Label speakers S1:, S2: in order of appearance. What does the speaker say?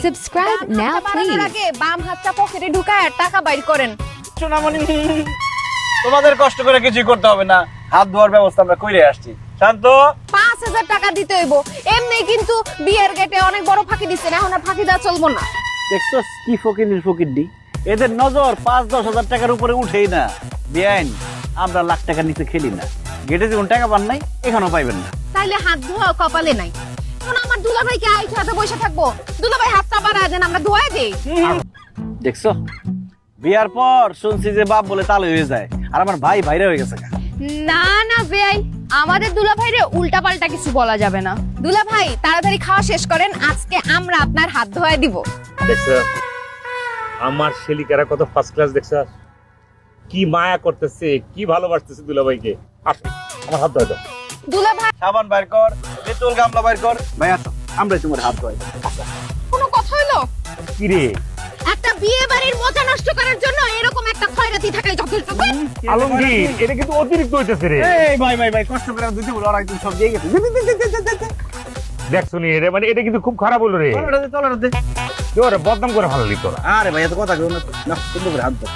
S1: Subscribe now, please.
S2: আগে বাম হাতটা পকেটে ঢুকায় টাকা বাইর করেন।
S3: সোনামণি, তোমাদের কষ্ট করে কিছু করতে হবে না, হাত ধোয়ার ব্যবস্থা আমরা করে আসছি। শান্ত,
S2: 5000 টাকা দিতে হইব। এমনি কিন্তু বিয়ের গেটে অনেক বড় ফাঁকি দিচ্ছেন, এখন আর ফাঁকি দেওয়া চলবো না।
S3: দেখছো কি ফকির ফকিরডি, এদের নজর 5-10 হাজার টাকার উপরে উঠেই না। বেআইন, আমরা লাখ টাকার নিচে খেলি না। গেটে যেমন টাকা পান নাই, এখানেও পাইবেন না।
S2: তাইলে হাত ধোয়া কপালে নাই। এখন আমার দুলাভাই কি আইছে হাতে বসে থাকবো? দুলাভাই হাতটা বাড়ায় দেন, আমরা ধোয়া দেই।
S3: দেখছো, বিয়ার পর শুনছি যে বাপ বলে তালে হয়ে যায়, আর আমার ভাই ভাইরা হয়ে গেছে।
S2: না না বেআই, আমাদের দুলাভাইরে উল্টা পাল্টা কিছু বলা যাবে না। দুলাভাই তাড়াতাড়ি খাওয়া শেষ করেন, আজকে আমরা আপনার হাত ধোয়া দিব।
S4: দেখছ আমার শেলিকারা কত ফার্স্ট ক্লাস, দেখছ কি মায়া করতেছে, কি ভালোবাসতেছে দুলাভাইকে। আসো আমার হাত ধরে দাও।
S2: দুলাভাই
S3: সাবান বাইর কর, তেঁতুল গামলা বাইর কর। ভাই আসো, আমরা তোমার হাত ধোয়াই।
S2: কোনো কথা হলো?
S4: কি রে
S2: একটা বিয়ে বাড়ির মজা নষ্ট করার জন্য এরকম একটা খয়রাতি থাকাই যথেষ্ট।
S4: আলমগীর, এটা কিন্তু অতিরিক্ত হইতেছে রে।
S3: এই ভাই ভাই ভাই, কষ্ট করে দিতে বলো, আর একদম সব দিয়ে গেছে।
S4: দেখ শুনি রে, মানে এটা কিন্তু খুব খারাপ হলো রে।
S3: চলো রে, চলো রে।
S4: তোর বদনাম করে ভালো লিখতো।
S3: আরে ভাই, এত কথা কেউ না, না সুন্দর করে হাত ধর।